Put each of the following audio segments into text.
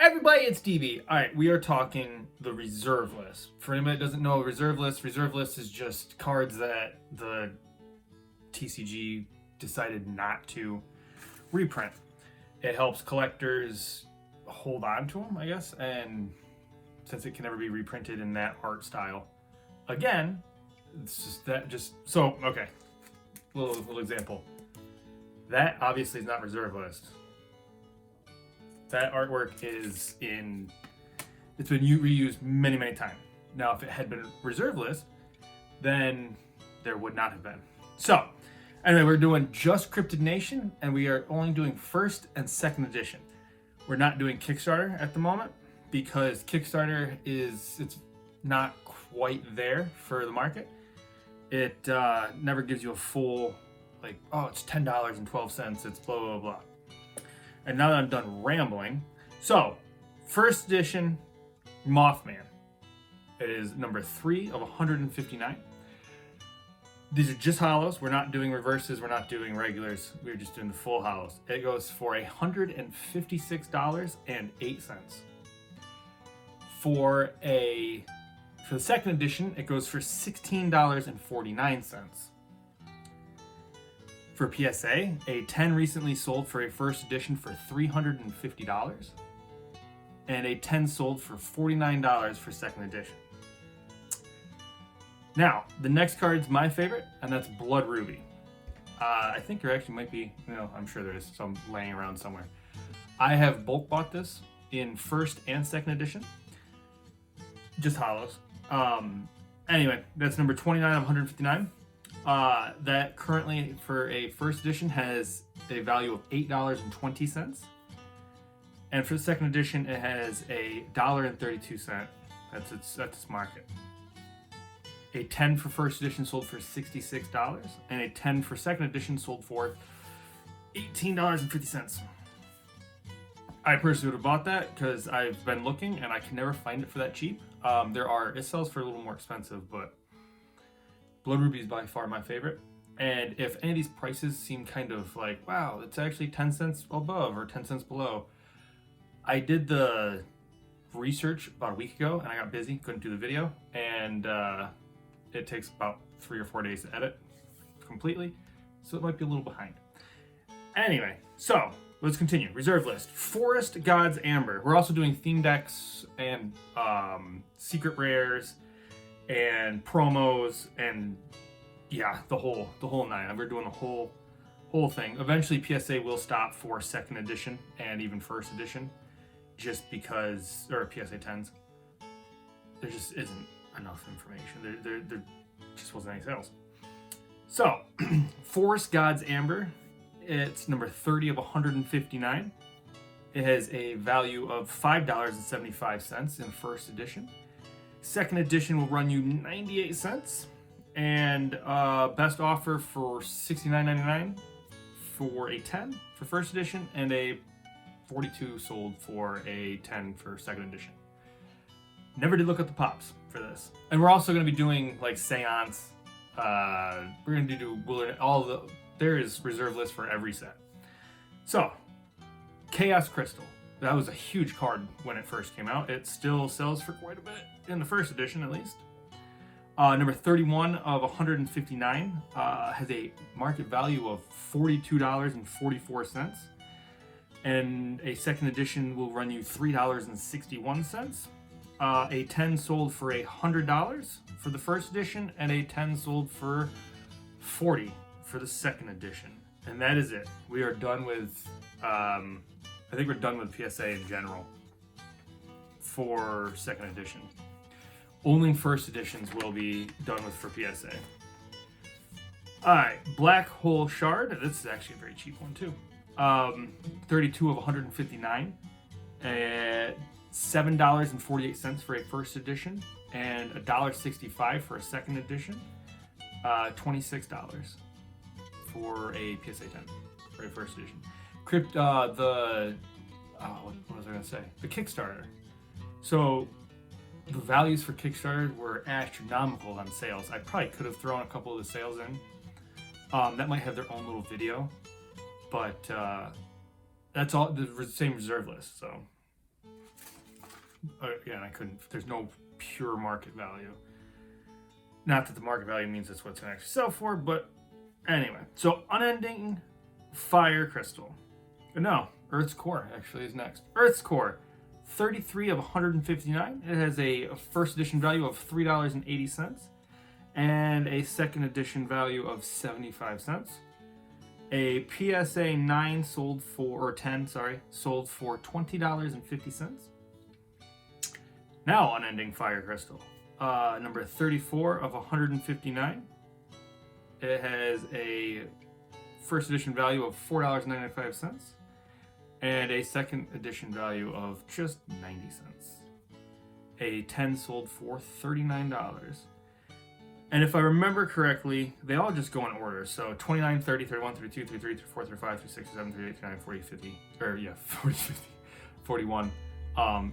Everybody, it's DB. All right, we are talking the reserve list. For anybody that doesn't know, reserve list is just cards that the TCG decided not to reprint. It helps collectors hold on to them, I guess, and since it can never be reprinted in that art style, again, it's just that okay. Little example. That obviously is not reserve list. That artwork it's been reused many times. Now, if it had been reserve list, then there would not have been. So, anyway, we're doing just Cryptid Nation, and we are only doing first and second edition. We're not doing Kickstarter at the moment because Kickstarter it's not quite there for the market. It never gives you a full, like, oh, it's $10.12, it's blah, blah, blah. And now that I'm done rambling, so first edition Mothman. It is number 3 of 159. These are just hollows. We're not doing reverses. We're not doing regulars. We're just doing the full hollows. It goes for $156.08. For the second edition, it goes for $16.49. For PSA, a 10 recently sold for a first edition for $350, and a 10 sold for $49 for second edition. Now, the next card's my favorite, and that's Blood Ruby. I think there actually might be, I'm sure there is some laying around somewhere. I have bulk bought this in first and second edition, just hollows. Anyway, that's number 29 of 159. That currently for a first edition has a value of $8.20, and for the second edition it has $1.32. That's its market. A 10 for first edition sold for $66, and a 10 for second edition sold for $18.50. I personally would have bought that because I've been looking and I can never find it for that cheap. It sells for a little more expensive, but Blood Ruby is by far my favorite. And if any of these prices seem kind of like, wow, it's actually 10 cents above or 10 cents below, I did the research about a week ago and I got busy, couldn't do the video, and it takes about 3 or 4 days to edit completely, so it might be a little behind. Anyway, so let's continue. Reserve list. Forest Gods Amber. We're also doing theme decks and secret rares and promos and the whole 9. We're doing the whole thing. Eventually PSA will stop for second edition and even first edition, just because, or PSA 10s. There just isn't enough information. There just wasn't any sales. So, Forest Gods Amber. It's number 30 of 159. It has a value of $5.75 in first edition. Second edition will run you 98 cents. And best offer for $69.99 for a 10 for first edition, and a 42 sold for a 10 for second edition. Never did look at the pops for this. And we're also going to be doing like Seance. We're going to do there is reserve list for every set. So, Chaos Crystal. That was a huge card when it first came out. It still sells for quite a bit, in the first edition at least. Number 31 of 159 has a market value of $42.44. And a second edition will run you $3.61. A 10 sold for $100 for the first edition, and a 10 sold for $40 for the second edition. And that is it. We are done with, I think we're done with PSA in general for second edition. Only first editions will be done with for PSA. Alright, Black Hole Shard. This is actually a very cheap one too. 32 of 159. $7.48 for a first edition, and $1.65 for a second edition. $26 for a PSA 10 for a first edition. What was I going to say? The Kickstarter. So the values for Kickstarter were astronomical on sales. I probably could have thrown a couple of the sales in. That might have their own little video, but that's all the same reserve list. So Again, I couldn't. There's no pure market value. Not that the market value means that's what it's going to actually sell for, but anyway. So, unending fire crystal. No, Earth's core actually is next. Earth's core, 33 of 159. It has a first edition value of $3.80 and a second edition value of 75 cents. A PSA 9 sold for $20.50. Now, unending fire crystal. Number 34 of 159. It has a first edition value of $4.95 and a second edition value of just 90 cents. A 10 sold for $39. And if I remember correctly, they all just go in order. So 29, 30, 31, 32, 33, 34, 35, 36, 37, 38, 39, 40, 50, 40, 50, 41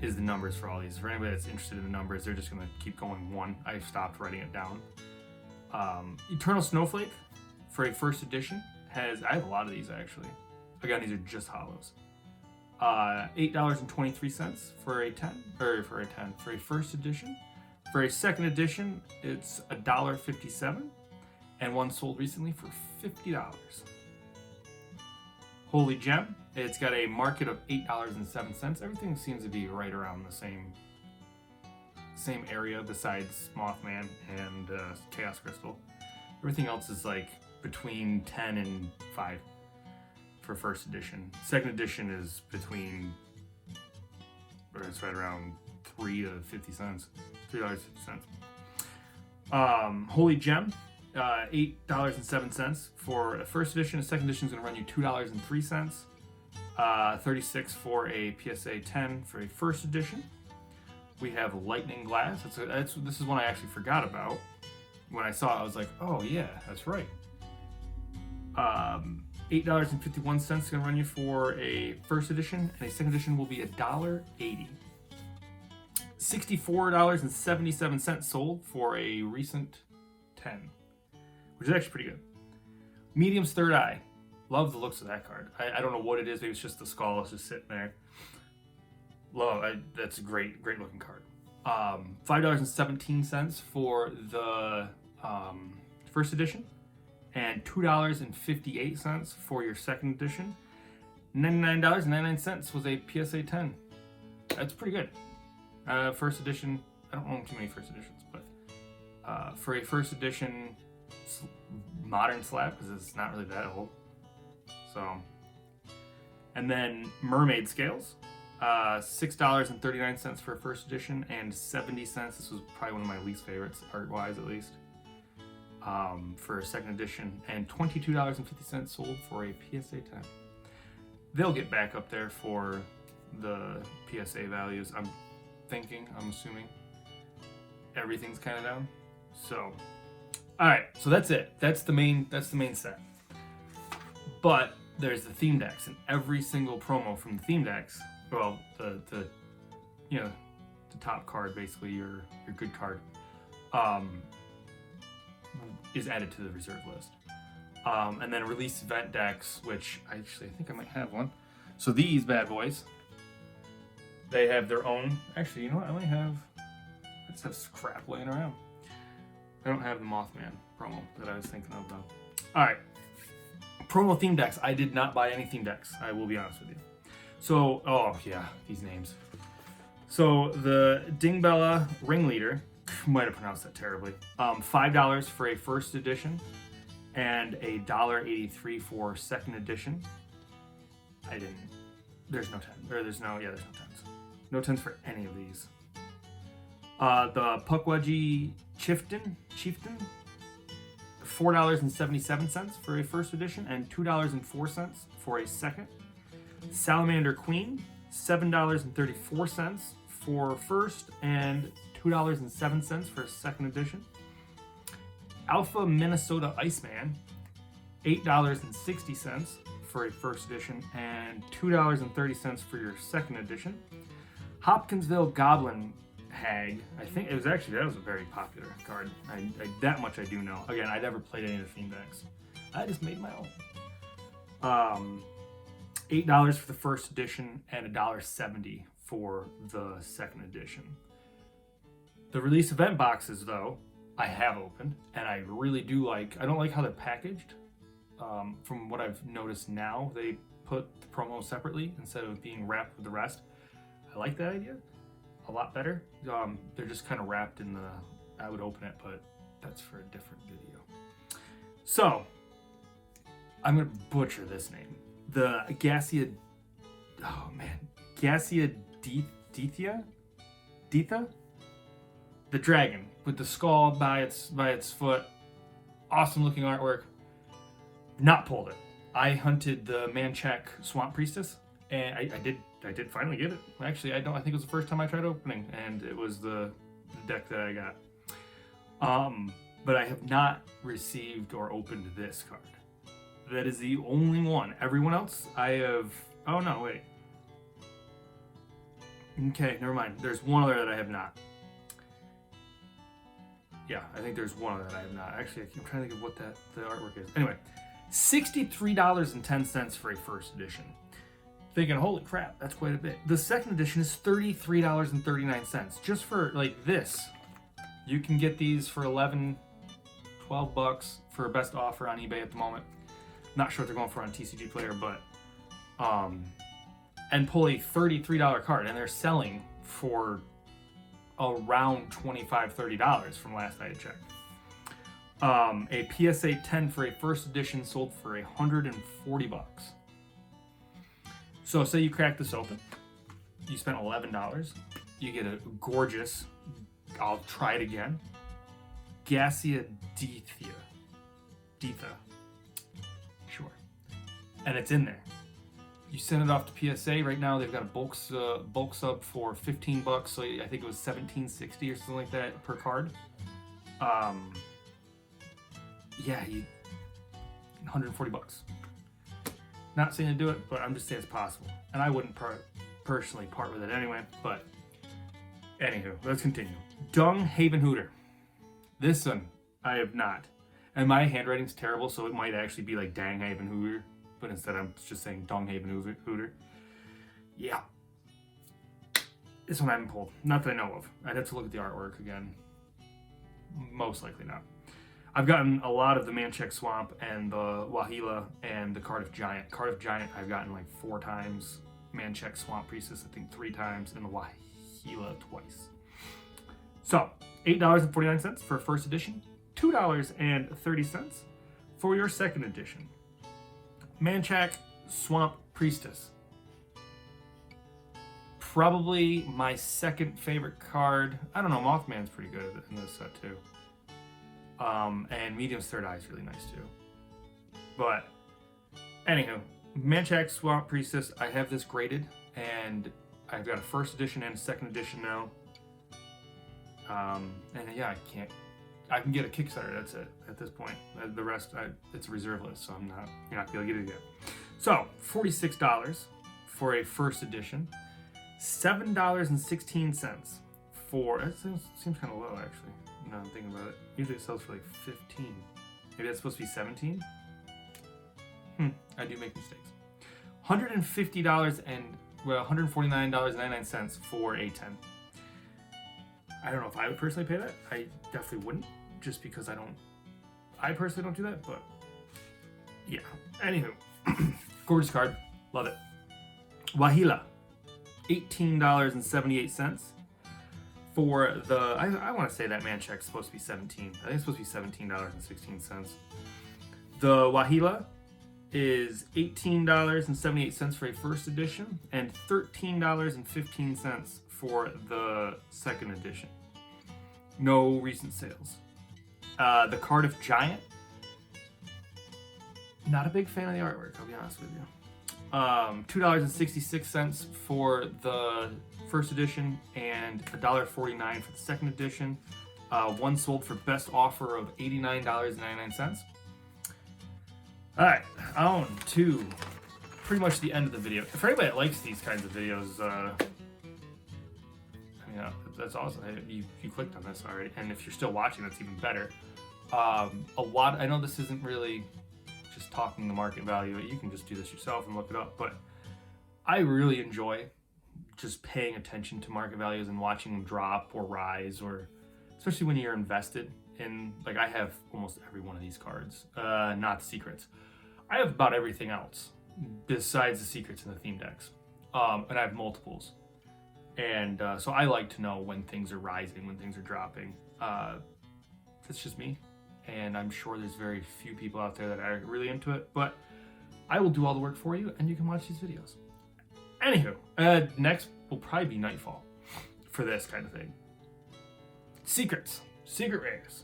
is the numbers for all these. For anybody that's interested in the numbers, they're just going to keep going one. I stopped writing it down. Eternal Snowflake for a first edition I have a lot of these actually. Again, these are just hollows. $8.23 for a 10, for a first edition. For a second edition, it's $1.57, and one sold recently for $50. Holy Gem, it's got a market of $8.07. Everything seems to be right around the same area besides Mothman and Chaos Crystal. Everything else is like between 10 and 5 for first edition. Second edition is it's right around $3 to 50 cents. $3.50. Holy Gem, $8.07 for a first edition. A second edition is going to run you $2.03. 36 for a PSA 10 for a first edition. We have Lightning Glass. This is one I actually forgot about. When I saw it, I was like, oh yeah, that's right. $8.51 is going to run you for a first edition, and a second edition will be $1.80. $64.77 sold for a recent 10, which is actually pretty good. Medium's Third Eye. Love the looks of that card. I don't know what it is. Maybe it's just the skull. It's just sitting there. That's a great looking card. $5.17 for the first edition, and $2.58 for your second edition. $99.99 was a PSA 10. That's pretty good. First edition, I don't own too many first editions, but for a first edition modern slab, because it's not really that old. So, and then Mermaid Scales, $6.39 for a first edition, and 70 cents. This was probably one of my least favorites, art-wise at least, for a second edition, and $22.50 sold for a PSA 10. They'll get back up there for the PSA values. I'm assuming everything's kind of down. So, all right, so that's it. That's the main set. But there's the theme decks, and every single promo from the theme decks, well, the top card, basically your good card, is added to the reserve list. And then release event decks, which I think I might have one. So these bad boys, they have their own. Actually, you know what? I just have crap laying around. I don't have the Mothman promo that I was thinking of though. All right, promo theme decks. I did not buy any theme decks. I will be honest with you. So, oh yeah, these names. So the Dingbella Ringleader, might have pronounced that terribly. $5 for a first edition, and a $1.83 for second edition. There's no 10. There's no 10s. No 10s for any of these. The Pukwudgie Chieftain, $4.77 for a first edition, and $2.04 for a second. Salamander Queen, $7.34 for first, and $2.07 for a second edition. Alpha Minnesota Iceman, $8.60 for a first edition, and $2.30 for your second edition. Hopkinsville Goblin Hag, I think that was a very popular card. That much I do know. Again, I never played any of the theme decks. I just made my own. $8 for the first edition, and $1.70 for the second edition. The release event boxes, though, I have opened, and I really do like. I don't like how they're packaged. From what I've noticed now, they put the promo separately instead of being wrapped with the rest. I like that idea a lot better. They're just kind of wrapped in the. I would open it, but that's for a different video. So, I'm gonna butcher this name. The Gassia. Oh man, Gassia Ditha. The dragon with the skull by its foot. Awesome looking artwork. Not pulled it. I hunted the Manchak Swamp Priestess, and I did finally get it. Actually, I think it was the first time I tried opening, and it was the deck that I got. But I have not received or opened this card. That is the only one. Everyone else I have. Oh no, wait. Okay, never mind. There's one other that I have not. Yeah, I think there's one other that I have not. Actually, I'm trying to think of what the artwork is. Anyway, $63.10 for a first edition. Thinking, holy crap, that's quite a bit. The second edition is $33.39. Just for like this. You can get these for $11, $12 for a best offer on eBay at the moment. Not sure what they're going for on TCG Player, but and pull a $33 card, and they're selling for around $25, $30 from last I had checked. A PSA 10 for a first edition sold for $140. So say you crack this open, you spent $11, you get a gorgeous, I'll try it again, Gassia Ditha. Sure. And it's in there. You send it off to PSA. Right now they've got a bulk sub for $15, so I think it was $17.60 or something like that per card. Yeah, $140. Not saying to do it, but I'm just saying it's possible. And I wouldn't personally part with it anyway, but anywho, let's continue. Dung Haven Hooter. This one, I have not. And my handwriting's terrible, so it might actually be like Dang Haven Hooter, but instead I'm just saying Dung Haven Hooter. Yeah. This one I haven't pulled. Not that I know of. I'd have to look at the artwork again. Most likely not. I've gotten a lot of the Manchak Swamp and the Wahila and the Cardiff Giant. Cardiff Giant I've gotten like 4 times. Manchak Swamp Priestess I think 3 times. And the Wahila twice. So, $8.49 for first edition. $2.30 for your second edition. Manchak Swamp Priestess. Probably my second favorite card. I don't know, Mothman's pretty good in this set too. And Medium's Third Eye is really nice too. But, anywho, Manchak Swamp Priestess, I have this graded, and I've got a first edition and a second edition now. And yeah, I can get a Kickstarter, that's it, at this point. The rest, it's a reserve list, so you're not going to get it yet. So, $46 for a first edition. $7.16 for, it seems kind of low actually, now I'm thinking about it. Usually it sells for like 15. Maybe that's supposed to be 17? I do make mistakes. $150 and, well, $149.99 for a 10. I don't know if I would personally pay that. I definitely wouldn't, just because I personally don't do that, but yeah. Anywho, gorgeous card, love it. Wahila, $18.78 for the, I want to say that Manchak's supposed to be 17. I think it's supposed to be $17.16. The Wahila is $18.78 for a first edition and $13.15 for the second edition. No recent sales. The Cardiff Giant, not a big fan of the artwork, I'll be honest with you. $2.66 for the first edition and $1.49 for the second edition. One sold for best offer of $89.99. Alright, on to pretty much the end of the video. For anybody that likes these kinds of videos, that's awesome. You clicked on this already, and if you're still watching, that's even better. I know this isn't really just talking the market value. You can just do this yourself and look it up, but I really enjoy just paying attention to market values and watching them drop or rise, or especially when you're invested in, like, I have almost every one of these cards, not secrets. I have about everything else besides the secrets in the theme decks, and I have multiples. And so I like to know when things are rising, when things are dropping. That's just me, and I'm sure there's very few people out there that are really into it, but I will do all the work for you, and you can watch these videos. Anywho, next will probably be Nightfall for this kind of thing. Secrets, secret rares.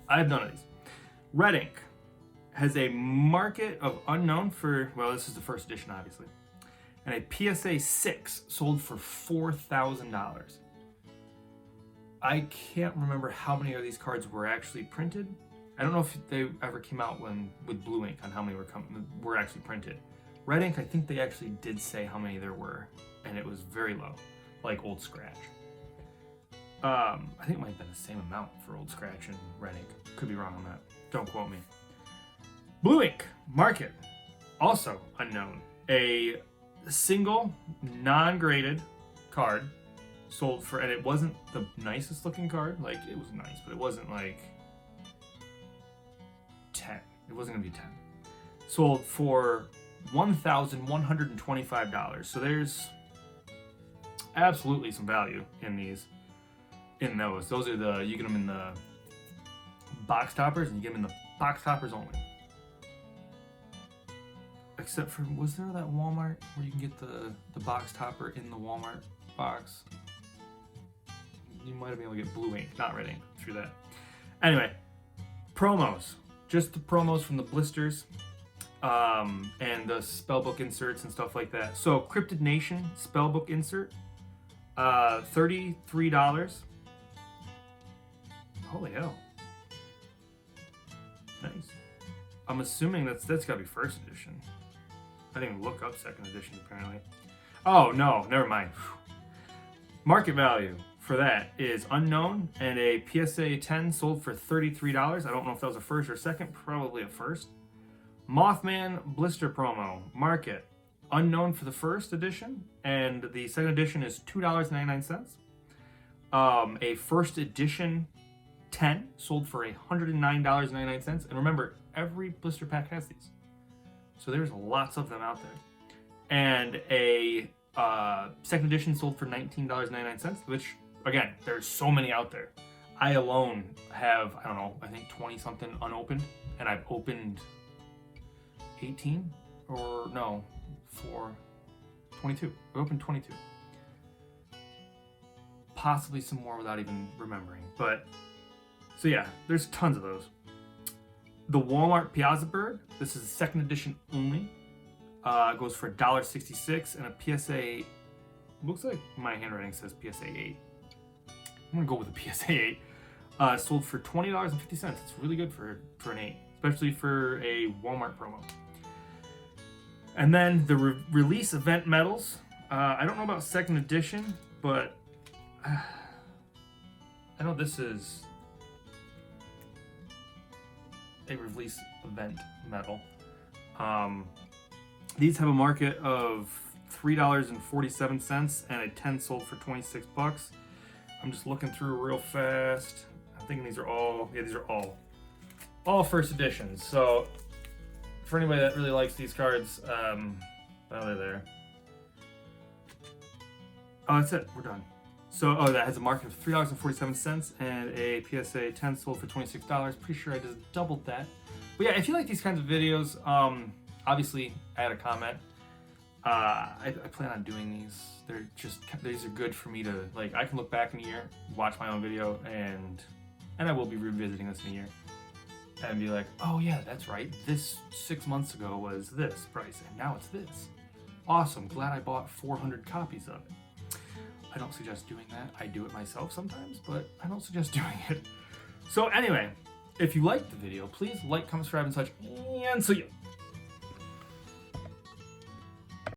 I have none of these. Red Ink has a market of unknown for, well, this is the first edition, obviously, and a PSA 6 sold for $4,000. I can't remember how many of these cards were actually printed. I don't know if they ever came out with Blue Ink on how many were actually printed. Red Ink, I think they actually did say how many there were, and it was very low, like Old Scratch. I think it might have been the same amount for Old Scratch and Red Ink. Could be wrong on that. Don't quote me. Blue Ink, market, also unknown. A single, non-graded card sold for, and it wasn't the nicest looking card. Like, it was nice, but it wasn't like 10. It wasn't gonna be 10. Sold for $1,125. So there's absolutely some value in these. In those. Those are the, you get them in the box toppers, and you get them in the box toppers only. Except for, was there that Walmart where you can get the box topper in the Walmart box? You might have been able to get Blue Ink, not Red Ink, through that. Anyway, promos. Just the promos from the blisters, and the spellbook inserts and stuff like that. So, Cryptid Nation spellbook insert, $33. Holy hell. Nice. I'm assuming that's gotta be first edition. I didn't even look up second edition, apparently. Oh, no, never mind. Market value for that is unknown, and a PSA 10 sold for $33. I don't know if that was a first or second, probably a first. Mothman blister promo, market, unknown for the first edition, and the second edition is $2.99. A first edition 10 sold for $109.99, and remember, every blister pack has these, so there's lots of them out there. And a second edition sold for $19.99, which, again, there's so many out there. I alone have, I don't know, I think 20 something unopened, and I've opened 18, or no, 22. I opened 22. Possibly some more without even remembering, but so yeah, there's tons of those. The Walmart Piazza Bird, this is the second edition only. Goes for $1.66, and a PSA, looks like my handwriting says PSA 8. I'm gonna go with a PSA 8. Sold for $20.50. It's really good for an 8, especially for a Walmart promo. And then the release event medals. I don't know about second edition, but I know this is a release event medal. These have a market of $3.47, and a 10 sold for $26. I'm just looking through real fast. I'm thinking these are all, yeah, these are all first editions. So for anybody that really likes these cards, oh, they're there. Oh, that's it. We're done. So, oh, that has a market of $3.47, and a PSA 10 sold for $26. Pretty sure I just doubled that. But yeah, if you like these kinds of videos, obviously add a comment. I plan on doing these. These are good for me to, like, I can look back in a year, watch my own video, and I will be revisiting this in a year, and be like, oh yeah, that's right. This 6 months ago was this price, and now it's this. Awesome. Glad I bought 400 copies of it. I don't suggest doing that. I do it myself sometimes, but I don't suggest doing it. So anyway, if you liked the video, please like, comment, subscribe, and such. And see you.